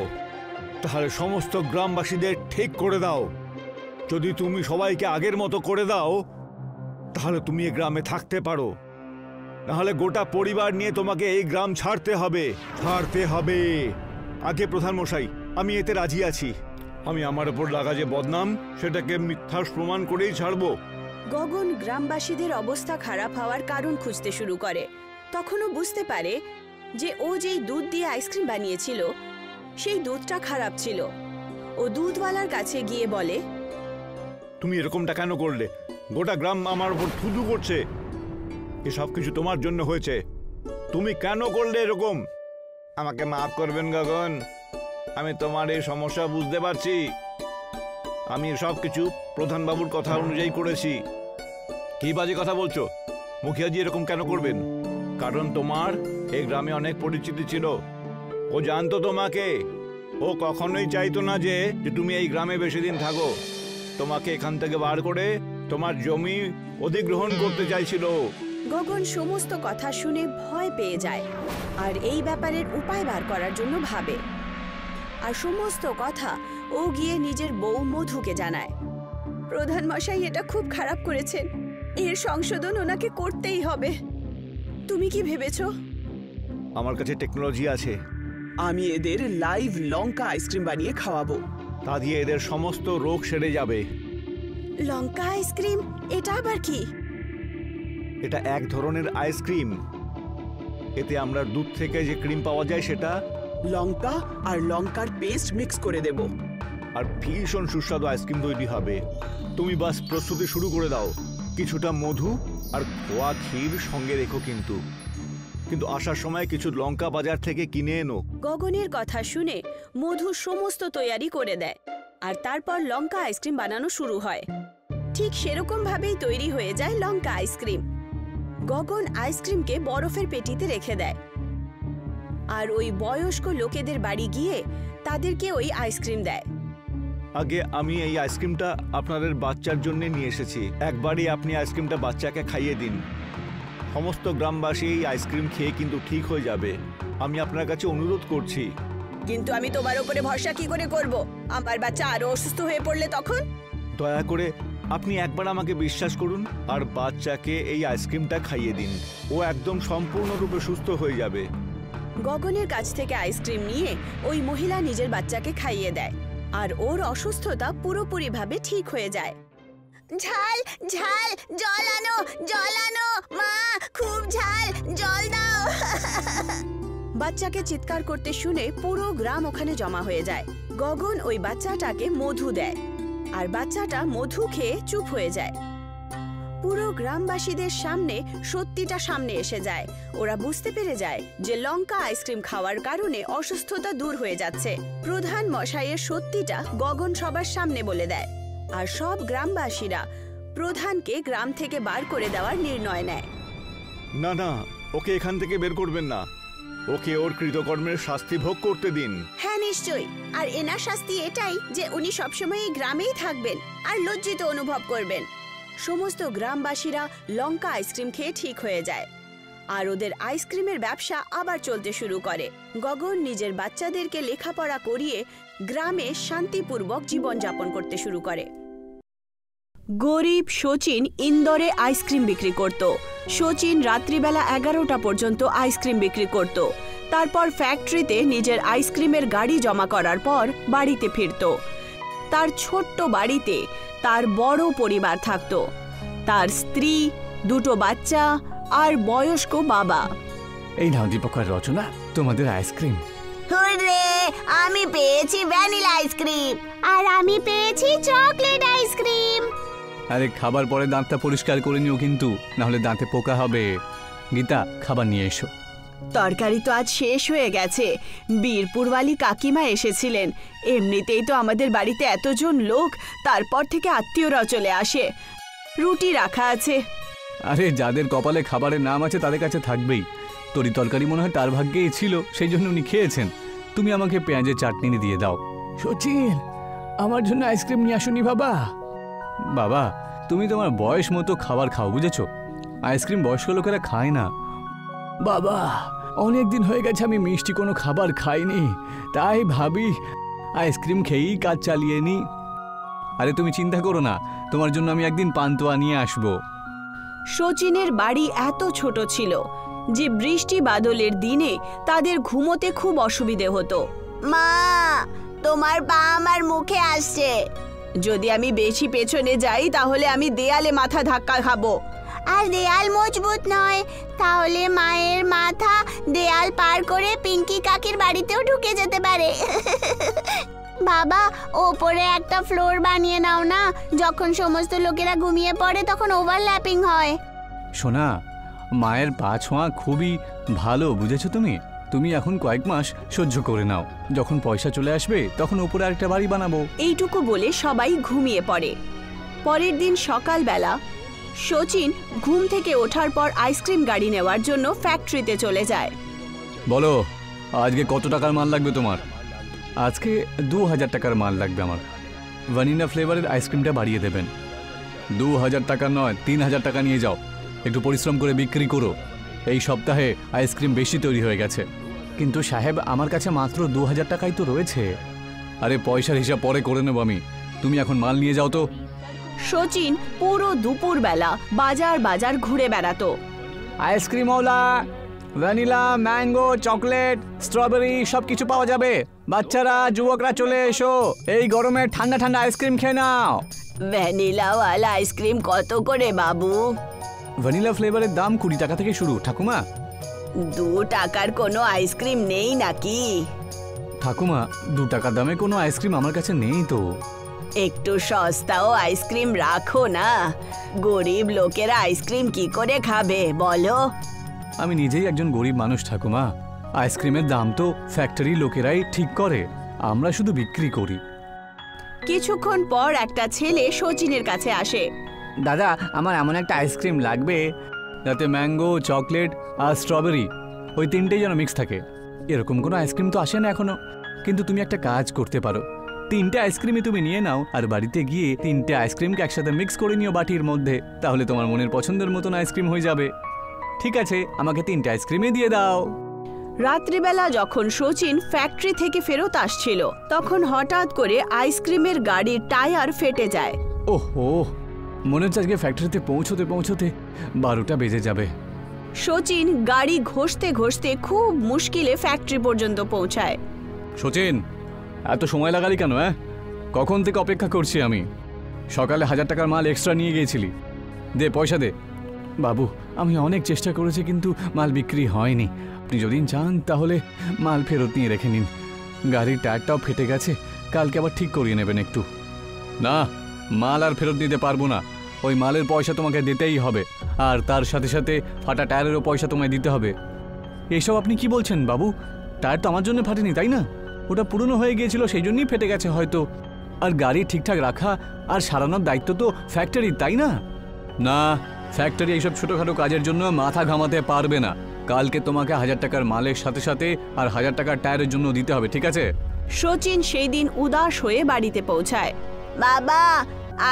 তাহলে সমস্ত গ্রামবাসীদের ঠিক করে দাও। যদি তুমি সবাইকে আগের মতো করে দাও তাহলে তুমি এই গ্রামে থাকতে পারো, নাহলে গোটা পরিবার নিয়ে তোমাকে এই গ্রাম ছাড়তে হবে। আগে প্রধানমশাই, আমি এতে রাজি আছি। আমি আমার উপর লাগা যে বদনাম সেটাকে মিথ্যা প্রমাণ করেই ছাড়বো। গগন গ্রামবাসীদের অবস্থা খারাপ হওয়ার কারণ খুঁজতে শুরু করে। তখনও বুঝতে পারে যে ও যেই দুধ দিয়ে আইসক্রিম বানিয়েছিল সেই দুধটা খারাপ ছিল। ও দুধওয়ালার কাছে গিয়ে বলে, তুমি এরকমটা কেন করলে? গোটা গ্রাম আমার উপর থুতু করছে। এসব কিছু তোমার জন্য হয়েছে। তুমি কেন করলে এরকম? আমাকে মাফ করবেন গগন, আমি তোমার এই সমস্যা বুঝতে পারছি। আমি সব কিছু প্রধানবাবুর কথা অনুযায়ী করেছি। কি বাজে কথা বলছো? মুখিয়াজি এরকম কেন করবেন? কারণ তোমার এই গ্রামে অনেক পরিচিতি ছিল। ও জানতো তোমাকে। ও কখনোই চাইতো না যে তুমি এই গ্রামে বেশি দিন থাকো। তোমাকে এখান থেকে বার করে তোমার জমি অধিগ্রহণ করতে চাইছিল। গগন সমস্ত কথা শুনে ভয় পেয়ে যায় আর এই ব্যাপারের উপায় বার করার জন্য ভাবে। আর সমস্ত কথা ও গিয়ে নিজের বউ মধুকে জানায়। প্রধান মশাই এটা খুব খারাপ করেছেন, এর সংশোধন ওনাকে করতেই হবে। তুমি কি ভেবেছো? আমার কাছে টেকনোলজি আছে। আমি এদের লাইভ লঙ্কা আইসক্রিম বানিয়ে খাওয়াবো। তা দিয়ে এদের সমস্ত রোগ সেরে যাবে। লঙ্কা আইসক্রিম? এটা আবার কি? এটা এক ধরনের আইসক্রিম। এতে আমরা দুধ থেকে যে ক্রিম পাওয়া যায় সেটা, লঙ্কা আর লঙ্কার পেস্ট মিক্স করে দেব, আর ভীষণ সুস্বাদু আইসক্রিম তৈরি হবে। তুমি বাস প্রস্তুতি শুরু করে দাও। কিছুটা মধু আর খোয়া ক্ষীর সঙ্গে রেখো, কিন্তু আসার সময় কিছু লঙ্কা বাজার থেকে কিনে এনো। গগনের কথা শুনে মধু সমস্ত তৈয়ারি করে দেয় আর তারপর লঙ্কা আইসক্রিম বানানো শুরু হয়। ঠিক সেরকম ভাবেই তৈরি হয়ে যায় লঙ্কা আইসক্রিম। গগন আইসক্রিমকে বরফের পেটিতে রেখে দেয় আর ওই বয়স্ক লোকেদের বাড়ি গিয়ে তাদেরকে ওই আইসক্রিম দেয়। আগে আমি এই আইসক্রিমটা আপনাদের বাচ্চার জন্য নিয়ে এসেছি। একবারই আপনি আইসক্রিমটা বাচ্চাকে খাইয়ে দিন। সমস্ত গ্রামবাসী এই আইসক্রিম খেয়ে কিন্তু ঠিক হয়ে যাবে। আমি আপনার কাছে অনুরোধ করছি। কিন্তু আমি তোমার উপরে ভরসা কি করে করব? আমার বাচ্চা আরো অসুস্থ হয়ে পড়লে তখন? দয়া করে আপনি একবার আমাকে বিশ্বাস করুন আর বাচ্চাকে এই আইসক্রিমটা খাইয়ে দিন। ও একদম সম্পূর্ণরূপে সুস্থ হয়ে যাবে। গগনের কাছ থেকে আইসক্রিম নিয়ে ওই মহিলা নিজের বাচ্চাকে খাইয়ে দেয় আর ওর অসুস্থতা পুরোপুরিভাবে ঠিক হয়ে যায়। ঝাল ঝাল, জল আনো, জল আনো, মা খুব ঝাল, জল দাও। বাচ্চাকে চিৎকার করতে শুনে পুরো গ্রাম ওখানে জমা হয়ে যায়। গগন ওই বাচ্চাটাকে মধু দেয় আর বাচ্চাটা মধু খেয়ে চুপ হয়ে যায়। পুরো গ্রামবাসীদের সামনে সত্যিটা সামনে এসে যায়। ওরা বুঝতে পেরে যায় যে লঙ্কা আইসক্রিম খাওয়ার কারণে অসুস্থতা দূর হয়ে যাচ্ছে। প্রধান মশাইয়ের সত্যিটা গগন সবার সামনে বলে দেয় আর সব গ্রামবাসীরা প্রধানকে গ্রাম থেকে বার করে দেওয়ার নির্ণয় নেয়। না না, ওকে এখান থেকে বের করবেন না। ওকে ওর কৃতকর্মের শাস্তি ভোগ করতে দিন। হ্যাঁ নিশ্চয়ই। আর এনার শাস্তি এটাই যে উনি সবসময় এই গ্রামেই থাকবেন আর লজ্জিত অনুভব করবেন। সমস্ত গ্রামবাসীরা লঙ্কা আইসক্রিম খেয়ে ঠিক হয়ে যায় আর ওদের আইসক্রিমের ব্যবসা আবার চলতে শুরু করে। গগন নিজের বাচ্চাদেরকে লেখাপড়া করিয়ে গ্রামে শান্তিপূর্বক জীবনযাপন করতে শুরু করে। গরিব শচীন ইন্দোরে আইসক্রিম বিক্রি করত। শচীন রাত্রিবেলা 11টা পর্যন্ত আইসক্রিম বিক্রি করত। তারপর ফ্যাক্টরিতে নিজের আইসক্রিমের গাড়ি জমা করার পর বাড়িতে ফিরত। তার ছোট্ট বাড়িতে তার বড় পরিবার থাকত, তার স্ত্রী, 2টো বাচ্চা আর বয়স্ক বাবা। এই নাও দীপক আর রচনা, তোমাদের আইসক্রিম। হুররে, আমি পেয়েছি ভ্যানিলা আইসক্রিম আর আমি পেয়েছি চকলেট আইসক্রিম। আরে খাবার পরে দাঁতটা পরিষ্কার করে নিও কিন্তু, না হলে দাঁতে পোকা হবে। গীতা, খাবার নিয়ে এসো। তরকারি তো আজ শেষ হয়ে গেছে। বীরপুরওয়ালি কাকিমা এসেছিলেন। এমনিতেই তো আমাদের বাড়িতে এতজন লোক, তারপর থেকে আত্মীয়রাও চলে আসে। রুটি রাখা আছে। আরে যাদের কপালে খাবারের নাম আছে তাদের কাছে থাকবেই। তরি তরকারি মনে হয় তার ভাগ্যেই ছিল, সেই জন্য উনি খেয়েছেন। তুমি আমাকে পেঁয়াজের চাটনি দিয়ে দাও। সচিন, আমার জন্য আইসক্রিম নিয়ে আসুনি বাবা। বাবা, তুমি তোমার বয়স মতো খাবার খাও, বুঝেছো? আইসক্রিম বয়স্ক লোকেরা খায় না। বাবা, অনেক দিন হয়ে গেছে আমি মিষ্টি কোনো খাবার খাইনি, তাই ভাবি আইসক্রিম খেয়েই কাজ চালিয়ে নি। আরে তুমি চিন্তা করো না, তোমার জন্য আমি একদিন পান্তুয়া নিয়ে আসবো। শচীনের বাড়ি এত ছোট ছিল যে বৃষ্টি বাদলের দিনে তাদের ঘুমোতে খুব অসুবিধে হতো। মা, তোমার পা আমার মুখে আসছে। যদি আমি বেশি পেছনে যাই তাহলে আমি দেয়ালে মাথা ধাক্কা খাবো। আর দেয়াল মজবুত নয়, তাহলে মায়ের মাথা দেয়াল পার করে পিঙ্কি কাকির বাড়িতেও ঢুকে যেতে পারে। বাবা, ওপরে একটা ফ্লোর বানিয়ে নাও না, যখন সমস্ত লোকেরা ঘুমিয়ে পড়ে তখন ওভারল্যাপিং হয়। শোনা, মায়ের পা ছোঁয়া খুবই ভালো, বুঝেছো? তুমি এখন কয়েক মাস সহ্য করে নাও, যখন পয়সা চলে আসবে তখন উপরে আরেকটা বাড়ি বানাবো। এইটুকু বলে সবাই ঘুমিয়ে পড়ে। পরের দিন সকালবেলা শচীন ঘুম থেকে ওঠার পর আইসক্রিম গাড়ি নেওয়ার জন্য ফ্যাক্টরিতে চলে যায়। বলো, আজকে কত টাকার মাল লাগবে তোমার? আজকে 2000 টাকার মাল লাগবে আমার। ভ্যানিলা ফ্লেভারের আইসক্রিমটা বাড়িয়ে দেবেন। 2000 টাকা নয়, 3000 টাকা নিয়ে যাও। একটু পরিশ্রম করে বিক্রি করো। এই সপ্তাহে আইসক্রিম বেশি তৈরি হয়ে গেছে। কিন্তু সাহেব, আমার কাছে মাত্র 2000 টাকাই তো রয়েছে। আরে পয়সার হিসাব পরে করে নেব আমি, তুমি এখন মাল নিয়ে যাও তো। শচীন পুরো দুপুরবেলা বাজার বাজার ঘুরে বেড়াতো। আইসক্রিমওয়ালা, ভ্যানিলা, ম্যাঙ্গো, চকলেট, স্ট্রবেরি সবকিছু পাওয়া যাবে। বাচ্চারা, যুবকরা চলে এসো, এই গরমে ঠান্ডা ঠান্ডা আইসক্রিম খেয়ে নাও। ভ্যানিলাওয়ালা আইসক্রিম কত করে বাবু? ভ্যানিলা ফ্লেভারের দাম 20 টাকা থেকে শুরু। ঠাকুমা, 2 টাকার কোনো আইসক্রিম নেই নাকি? ঠাকুমা, 2 টাকার দামে কোনো আইসক্রিম আমার কাছে নেই তো। একটু সস্তাও আইসক্রিম রাখো না, গরিব লোকেরা আইসক্রিম কি করে খাবে বলো? আমি নিজেই একজন গরিব মানুষ ঠাকুমা। আইসক্রিমের দাম তো ফ্যাক্টরি লোকেরাই ঠিক করে, আমরা শুধু বিক্রি করি। কিছুক্ষণ পর একটা ছেলে শচীনের কাছে আসে। দাদা, আমার এমন একটা আইসক্রিম লাগবে যাতে ম্যাঙ্গো, চকলেট আর স্ট্রবেরি ওই 3টেই যেন মিক্স থাকে। এরকম কোনো আইসক্রিম তো আসে না এখনো। কিন্তু তুমি একটা কাজ করতে পারো, 3টে আইসক্রিমই তুমি নিয়ে নাও আর বাড়িতে গিয়ে 3টে আইসক্রিমকে একসাথে মিক্স করে নিও বাটির মধ্যে, তাহলে তোমার মনের পছন্দের মতন আইসক্রিম হয়ে যাবে। ঠিক আছে, আমাকে 3টে আইসক্রিমই দিয়ে দাও। রাত্রিবেলা যখন শচীন ফ্যাক্টরি থেকে ফেরত আসছিল তখন হঠাৎ করে আইসক্রিমের গাড়ির টায়ার ফেটে যায়। ওহো, মনে হচ্ছে আজকে ফ্যাক্টরিতে পৌঁছতে পৌঁছতে 12টা বেজে যাবে। শচীন গাড়ি ঘষতে ঘষতে খুব মুশকিলে ফ্যাক্টরি পর্যন্ত পৌঁছায়। শচীন, এত সময় লাগালি কেন? কখন থেকে অপেক্ষা করছি আমি। সকালে 1000 টাকার মাল এক্সট্রা নিয়ে গিয়েছিলি, দে পয়সা দে। বাবু, আমি অনেক চেষ্টা করেছি কিন্তু মাল বিক্রি হয়নি। আপনি যদি চান তাহলে মাল ফেরত নিয়ে রেখে নিন। গাড়ির টায়ারটাও ফেটে গেছে, কালকে আবার ঠিক করিয়ে নেবেন একটু। না, মাল আর ফেরত দিতে পারবো না। ওই মালের পয়সা তোমাকে দিতেই হবে, আর তার সাথে সাথে ফাটা টায়ারেরও পয়সা তোমায় দিতে হবে। এইসব আপনি কি বলছেন বাবু? টায়ার তো আমার জন্য ফাটেনি, তাই না? ওটা পুরনো হয়ে গিয়েছিল, সেই জন্যই ফেটে গেছে হয়তো। আর গাড়ি ঠিকঠাক রাখা আর সারানোর দায়িত্ব তো ফ্যাক্টরির, তাই না? না, ফ্যাক্টরি এইসব ছোটোখাটো কাজের জন্য মাথা ঘামাতে পারবে না। কালকে তোমাকে 1000 টাকার মালের সাথে সাথে আর 1000 টাকার টায়ারের জন্য দিতে হবে, ঠিক আছে? শচীন সেই দিন উদাস হয়ে বাড়িতে পৌঁছায়। বাবা,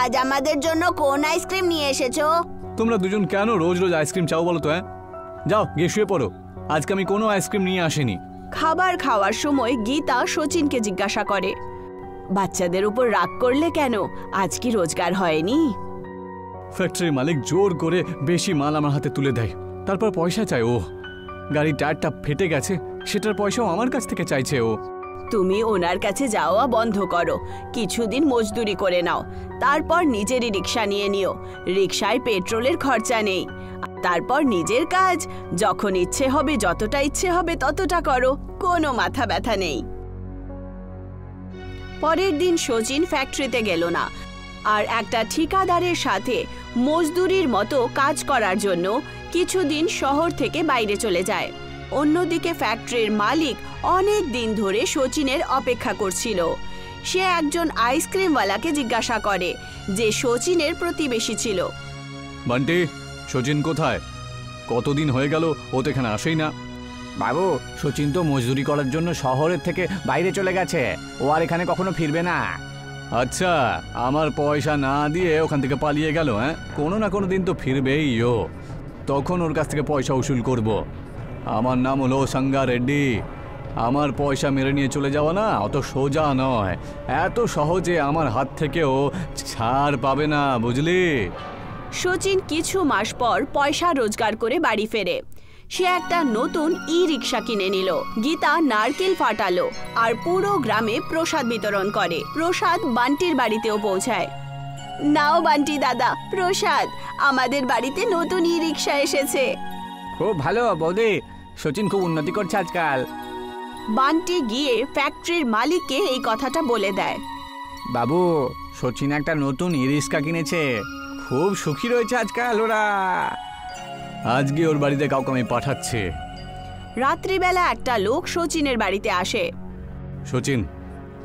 আজ আমাদের জন্য কোন আইসক্রিম নিয়ে এসেছো? তোমরা দুজন কেন রোজ রোজ আইসক্রিম চাও বলো তো? যাও গিয়ে শুয়ে পড়ো, আজকে আমি কোনো আইসক্রিম নিয়ে আসিনি। খাবার খাওয়ার সময় গীতা শচীনকে জিজ্ঞাসা করে, বাচ্চাদের উপর রাগ করলে কেন? আজ কি রোজগার হয়নি? ফ্যাক্টরির মালিক জোর করে বেশি মাল আমার হাতে তুলে দেয়, তারপর পয়সা চায় ও। গাড়ির টায়ারটা ফেটে গেছে, সেটার পয়সাও আমার কাছ থেকে চাইছে ও। তুমি ওনার কাছে যাওয়া বন্ধ করো, কিছুদিন মজদুরি করে নাও, তারপর নিজেরই রিক্সা নিয়ে নিও। রিক্সায় পেট্রোলের খরচা নেই। তারপর নিজের কাজ যখন ইচ্ছে হবে, যতটা ইচ্ছে হবে ততটা করো, কোনো মাথা ব্যথা নেই। পরের দিন শচীন ফ্যাক্টরিতে গেল না, আর একটা ঠিকাদারের সাথে মজদুরির মতো কাজ করার জন্য কিছুদিন শহর থেকে বাইরে চলে যায়। অন্যদিকে ফ্যাক্টরির মালিক অনেক দিন ধরে শচীনের অপেক্ষা করছিল। সে একজন আইসক্রিমওয়ালাকে জিজ্ঞাসা করে, যে শচীনের প্রতিবেশী ছিল। বান্টি, শচীন কোথায়? কতদিন হয়ে গেল ও তো এখানে আসেই না। বাবু, শচীন তো মজদুরি করার জন্য শহরের থেকে বাইরে চলে গেছে, ও আর এখানে কখনো ফিরবে না। আচ্ছা, আমার পয়সা না দিয়ে ওখান থেকে পালিয়ে গেল? কোনো না কোনো দিন তো ফিরবেই ও, তখন ওর কাছ থেকে পয়সা উসুল করব। আমার নাম হলো সাঙ্গা রেড্ডি। আমার পয়সা মেরে নিয়ে চলে যাওয়া না অত সোজা নয়, এত সহজে আমার হাত থেকেও ছাড় পাবে না, বুঝলি? শচীন কিছু মাস পর পয়সা রোজগার করে বাড়ি ফেরে। সে একটা নতুন ই-রিক্সা কিনে নিল। গীতা নারকেল ফাটালো আর পুরো গ্রামে প্রসাদ বিতরণ করে। প্রসাদ বান্টির বাড়িতেও পৌঁছায়। নাও বান্টি দাদা, প্রসাদ, আমাদের বাড়িতে নতুন ই-রিক্সা এসেছে। খুব ভালো বৌদি, শচীন খুব উন্নতি করছে আজকাল। বান্টি গিয়ে ফ্যাক্টরির মালিককে এই কথাটা বলে দেয়। বাবু, শচীন একটা নতুন ই-রিক্সা কিনেছে, খুব সুখী রয়েছে আজকাল ওরা। আজকে ওর বাড়িতে কাউকে আমি পাঠাচ্ছি। রাত্রিবেলা একটা লোক শচীনের বাড়িতে আসে। শচীন,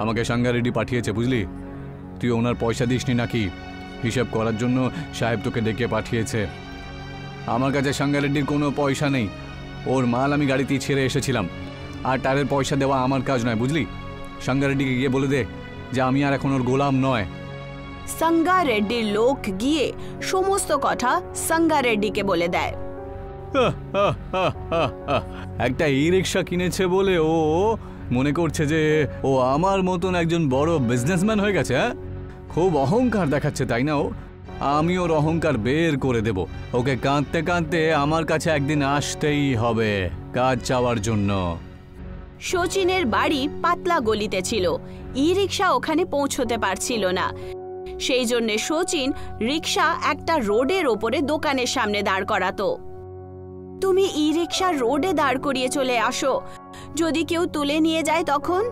আমাকে সাঙ্গা রেড্ডি পাঠিয়েছে, বুঝলি? তুই ওনার পয়সা দিসনি নাকি? হিসাব করার জন্য সাহেব তোকে ডেকে পাঠিয়েছে। আমার কাছে সাঙ্গা রেড্ডির কোনো পয়সা নেই, ওর মাল আমি গাড়িতেই ছেড়ে এসেছিলাম, আর টায়ারের পয়সা দেওয়া আমার কাজ নয়, বুঝলি? সাঙ্গা রেড্ডিকে গিয়ে বলে দে যে আমি আর এখন ওর গোলাম নয়। সাঙ্গা রেড্ডির লোক গিয়ে সমস্ত কথা সাঙ্গা রেড্ডিকে বলে দেয়। একটা ই-রিক্সা কিনেছে বলে ও মনে করছে যে ও আমার মতন একজন বড় বিজনেসম্যান হয়ে গেছে। খুব অহংকার দেখাচ্ছে, তাই না? ও, আমি ওর অহংকার বের করে দেব। ওকে কাঁদতে কাঁদতে আমার কাছে একদিন আসতেই হবে কাজ চাওয়ার জন্য। শচীনের বাড়ি পাতলা গলিতে ছিল, ই-রিক্সা ওখানে পৌঁছতে পারছিল না। সেই জন্য শচীন রিক্সা একটা রোডের ওপরে দোকানের সামনে দাঁড় করাতো। তুমি ই-রিক্সা রোডে দাঁড় করিয়ে চলে আসো, যদি কেউ তুলে নিয়ে যায় তখন?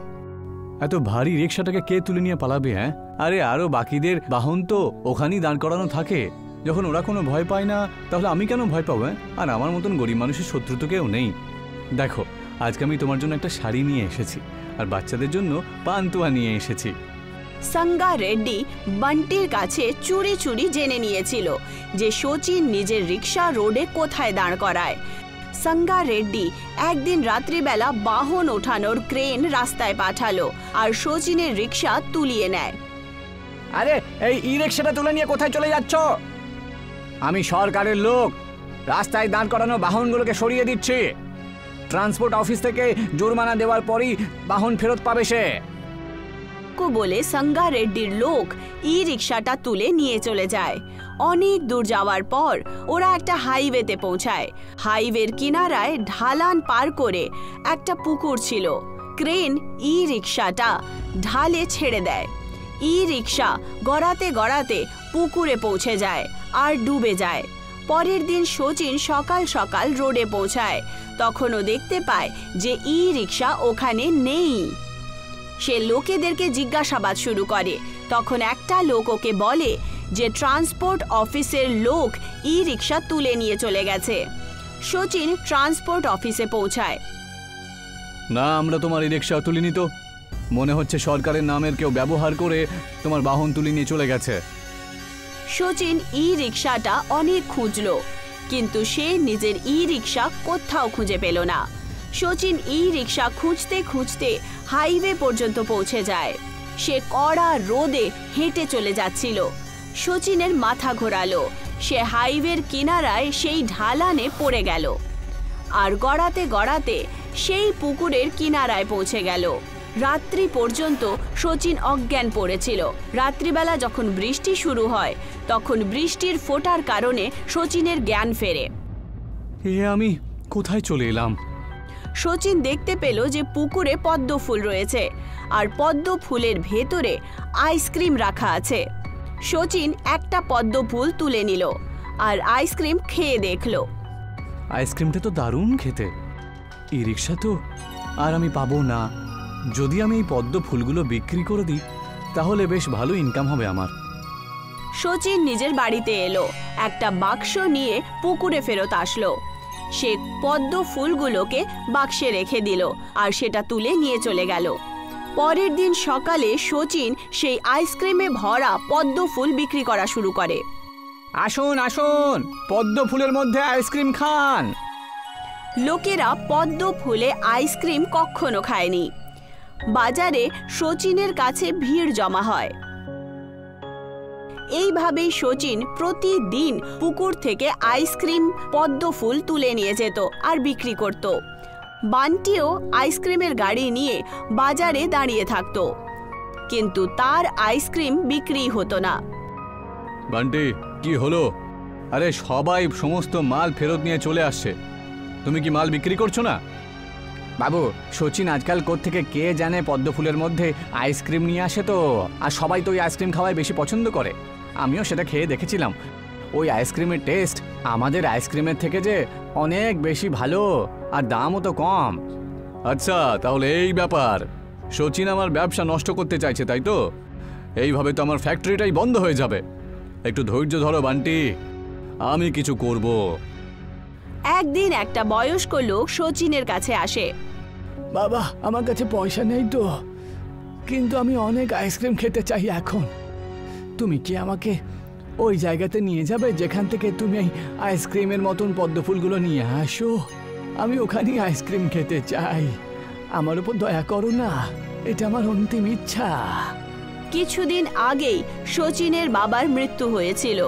এত ভারী রিক্সাটাকে কে তুলে নিয়ে পালাবে? আরে আরো বাকিদের বাহন তো ওখানেই দাঁড় করানো থাকে। যখন ওরা কোনো ভয় পায় না, তাহলে আমি কেন ভয় পাবো? আর আমার মতন গরিব মানুষের শত্রু তো কেউ নেই। দেখো, আজকে আমি তোমার জন্য একটা শাড়ি নিয়ে এসেছি, আর বাচ্চাদের জন্য পান্তুয়া নিয়ে এসেছি। সাঙ্গা রেড্ডি বান্টির কাছে চুরি চুরি জেনে নিয়েছিল যে শচীন নিজের রিক্সা রোডে কোথায় দাঁড় করায়। সাঙ্গা রেড্ডি একদিন রাত্রিবেলা বাহন ওঠানোর ক্রেন রাস্তায় পাঠালো আর শচীনের রিক্সা তুলিয়ে নেয়। আরে, এই ই-রিক্সাটা তুলে নিয়ে কোথায় চলে যাচ্ছ? আমি সরকারের লোক, রাস্তায় দাঁড় করানো বাহনগুলোকে সরিয়ে দিচ্ছি। ট্রান্সপোর্ট অফিস থেকে জরিমানা দেওয়ার পরই বাহন ফেরত পাবে সে। বলে সাঙ্গা রেড্ডির লোক ই-রিক্সাটা তুলে নিয়ে চলে যায়। অনেক দূর যাওয়ার পর ওরা একটা হাইওয়েতে পৌঁছায়। হাইওয়ের কিনারায় ঢালান পার করে একটা পুকুর ছিল। ক্রেন ই-রিক্সাটা ঢালে ছেড়ে দেয়। ই-রিক্সা গড়াতে গড়াতে পুকুরে পৌঁছে যায় আর ডুবে যায়। পরের দিন শচীন সকাল সকাল রোডে পৌঁছায়। তখনও দেখতে পায় যে ই-রিক্সা ওখানে নেই। সে লোকেদেরকে জিজ্ঞাসাবাদ শুরু করে। তখন একটা লোক ওকে বলে যে ট্রান্সপোর্ট অফিসের লোক ই-রিক্সা তুলে নিয়ে চলে গেছে। শচীন ট্রান্সপোর্ট অফিসে পৌঁছায়। না, আমরা তোমার ই-রিক্সা তুলিনি তো। মনে হচ্ছে সরকারের নামের কেউ ব্যবহার করে তোমার বাহন তুলে নিয়ে চলে গেছে। শচীন ই-রিক্সাটা অনেক খুঁজলো, কিন্তু সে নিজের ই রিক্সা কোথাও খুঁজে পেল না। শচীন ই রিক্সা খুঁজতে খুঁজতে হাইওয়ে পর্যন্ত পৌঁছে যায়। সে কড়া রোদে হেঁটে চলে যাচ্ছিল। শচীনের মাথা ঘোরালো। সে হাইওয়ের কিনারায় সেই ঢালানে পড়ে গেল আর গড়াতে গড়াতে সেই পুকুরের কিনারায় পৌঁছে গেল। রাত্রি পর্যন্ত শচীন অজ্ঞান পড়েছিল। রাত্রিবেলা যখন বৃষ্টি শুরু হয় তখন বৃষ্টির ফোঁটার কারণে শচীনের জ্ঞান ফেরে। আমি কোথায় চলে এলাম? শচীন দেখতে পেল যে পুকুরে পদ্ম ফুল রয়েছে আর পদ্ম ফুলের ভেতরে আইসক্রিম রাখা আছে। শচীন একটা পদ্ম ফুল তুলে নিল আর আইসক্রিম খেয়ে দেখল। আইসক্রিমটা তো দারুণ খেতে। ই রিক্সা তো আর আমি পাবো না। যদি আমি এই পদ্ম ফুলগুলো বিক্রি করে দিই তাহলে বেশ ভালো ইনকাম হবে আমার। শচীন নিজের বাড়িতে এলো, একটা বাক্স নিয়ে পুকুরে ফেরত আসলো। সে পদ্ম ফুলগুলোকে বাক্সে রেখে দিল আর সেটা তুলে নিয়ে চলে গেল। পরের দিন সকালে শচীন সেই আইসক্রিমে ভরা পদ্ম ফুল বিক্রি করা শুরু করে। আসুন আসুন, পদ্ম ফুলের মধ্যে আইসক্রিম খান। লোকেরা পদ্ম ফুলে আইসক্রিম কখনো খায়নি। বাজারে শচীনের কাছে ভিড় জমা হয়। এইভাবেই শচীন প্রতিদিন পুকুর থেকে আইসক্রিম পদ্ম ফুল তুলে নিয়ে যেত আর বিক্রি করত। বান্টিও আইসক্রিমের গাড়ি নিয়ে বাজারে দাঁড়িয়ে থাকত, কিন্তু তার আইসক্রিম বিক্রি হতো না। বান্টি, কি হলো? আরে সবাই সমস্ত মাল ফেরত নিয়ে চলে আসছে, তুমি কি মাল বিক্রি করছো না? বাবু, শচীন আজকাল কোত্থেকে কে জানে পদ্ম ফুলের মধ্যে আইসক্রিম নিয়ে আসে তো, আর সবাই তো ওই আইসক্রিম খাওয়াই বেশি পছন্দ করে। আমিও সেটা খেয়ে দেখেছিলাম। ওই আইসক্রিমের টেস্ট আমাদের আইসক্রিমের থেকে যে অনেক বেশি ভালো, আর দামও তো কম। আচ্ছা, তাহলে এই ব্যাপার। শচীন আমার ব্যবসা নষ্ট করতে চাইছে, তাই তো? এইভাবে তো আমার ফ্যাক্টরিটাই বন্ধ হয়ে যাবে। একটু ধৈর্য ধরো বান্টি, আমি কিছু করব। একদিন একটা বয়স্ক লোক শচীনের কাছে আসে। বাবা, আমার কাছে পয়সা নেই তো, কিন্তু আমি অনেক আইসক্রিম খেতে চাই এখন। তুমি কি আমাকে ওই জায়গাতে নিয়ে যাবে যেখান থেকে তুমি এই আইসক্রিমের মতন পদ্ম ফুলগুলো নিয়ে আসো? আমি ওখানেই আইসক্রিম খেতে চাই। আমার উপর দয়া করো না, এটা আমার অন্তিম ইচ্ছা। কিছুদিন আগেই শচীনের বাবার মৃত্যু হয়েছিল।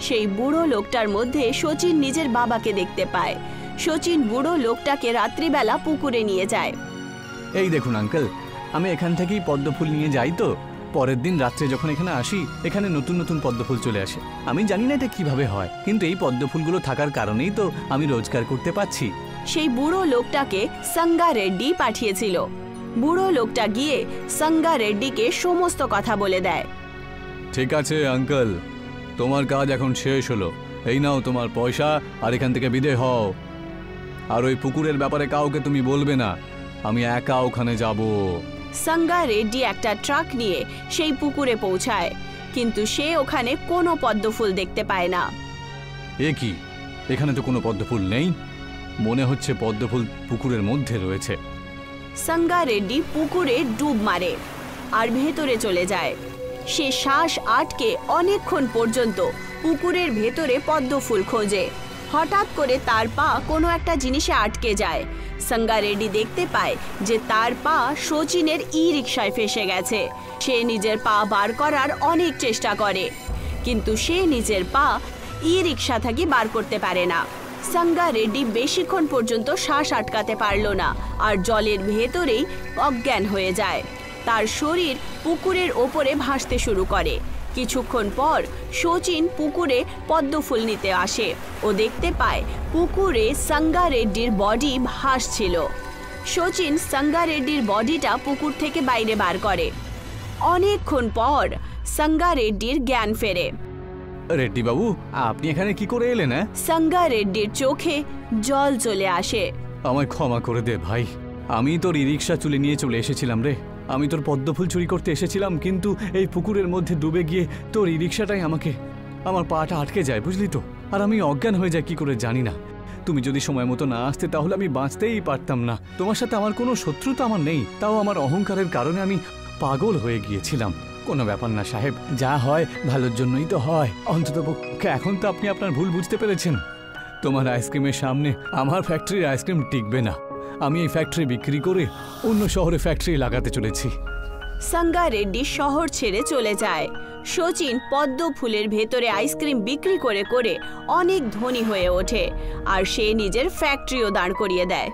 সেই বুড়ো লোকটার মধ্যে শচীন নিজের বাবাকে দেখতে পায়। শচীন বুড়ো লোকটাকে রাত্রিবেলা পুকুরে নিয়ে যায়। এই দেখুন আঙ্কেল, আমি এখান থেকেই পদ্ম ফুল নিয়ে যাই তো। পরের দিন রাত্রে যখন এখানে আসি, এখানে নতুন নতুন পদ্ম ফুল চলে আসে। আমি জানি না এটা কিভাবে হয়, কিন্তু এই পদ্ম ফুলগুলো থাকার কারণেই তো আমি রোজগার করতে পারছি। সেই বুড়ো লোকটাকে সঙ্গা রেড্ডি পাঠিয়েছিল। বুড়ো লোকটা গিয়ে সঙ্গা রেড্ডিকে সমস্ত কথা বলে দেয়। ঠিক আছে আঙ্কেল, তোমার কাজ এখন শেষ হলো। এই নাও তোমার পয়সা, আর এখান থেকে বিদায় হও। আর ওই পুকুরের ব্যাপারে কাউকে তুমি বলবে না, আমি একা ওখানে যাব। সঙ্গা রেড্ডি একটা ট্রাক নিয়ে সেই পুকুরে পৌঁছায়, কিন্তু সে ওখানে কোনো পদ্ম ফুল দেখতে পায় না। এ কি, এখানে তো কোনো পদ্ম ফুল নেই। মনে হচ্ছে পদ্ম ফুল পুকুরের মধ্যে রয়েছে। সঙ্গা রেড্ডি পুকুরে ডুব মারে আর ভেতরে চলে যায়। সে শ্বাস আটকে অনেকক্ষণ পর্যন্ত পুকুরের ভেতরে পদ্ম ফুল খোঁজে। হঠাৎ করে তার পা কোনো একটা জিনিসে আটকে যায়। সঙ্গা রেড্ডি দেখতে পায় যে তার পা শচীনের ই রিক্সায় ফেসে গেছে। সে নিজের পা বার করার অনেক চেষ্টা করে, কিন্তু সে নিজের পা ই রিক্সা থেকে বার করতে পারে না। সঙ্গা রেড্ডি বেশিক্ষণ পর্যন্ত শ্বাস আটকাতে পারল না আর জলের ভেতরেই অজ্ঞান হয়ে যায়। তার শরীর পুকুরের ওপরে ভাসতে শুরু করে। কিছুক্ষণ পর শচীন পুকুরে পদ্ম ফুল নিতে আসে। ও দেখতে পায় পুকুরে সঙ্গা রেড্ডির বডি ভাসছিল। শচীন সঙ্গা রেড্ডির বডিটা পুকুর থেকে বাইরে বার করে। অনেকক্ষণ পর সঙ্গা রেড্ডির জ্ঞান ফেরে। রেড্ডি বাবু, আপনি এখানে কি করে এলেন? সঙ্গা রেড্ডির চোখে জল চলে আসে। আমায় ক্ষমা করে দে ভাই, আমি তোর ই রিক্সা চুলে নিয়ে চলে এসেছিলাম রে। আমি তোর পদ্ম ফুল চুরি করতে এসেছিলাম, কিন্তু এই পুকুরের মধ্যে ডুবে গিয়ে তোর ই রিক্সাটাই আমার পাটা আটকে যায়, বুঝলি তো? আর আমি অজ্ঞান হয়ে যাই কি করে জানি না। তুমি যদি সময় মতো না আসতে তাহলে আমি বাঁচতেই পারতাম না। তোমার সাথে আমার কোনো শত্রুতা আমার নেই, তাও আমার অহংকারের কারণে আমি পাগল হয়ে গিয়েছিলাম। কোনো ব্যাপার না সাহেব, যা হয় ভালোর জন্যই তো হয়। অন্ততপক্ষে এখন তো আপনি আপনার ভুল বুঝতে পেরেছেন। তোমার আইসক্রিমের সামনে আমার ফ্যাক্টরির আইসক্রিম টিকবে না। আমি এই ফ্যাক্টরি বিক্রি করে অন্য শহরে ফ্যাক্টরি লাগাতে চলেছি। সাঙ্গা রেড্ডি শহর ছেড়ে চলে যায়। শচীন পদ্ম ফুলের ভেতরে আইসক্রিম বিক্রি করে করে অনেক ধনী হয়ে ওঠে আর সে নিজের ফ্যাক্টরিও দাঁড় করিয়ে দেয়।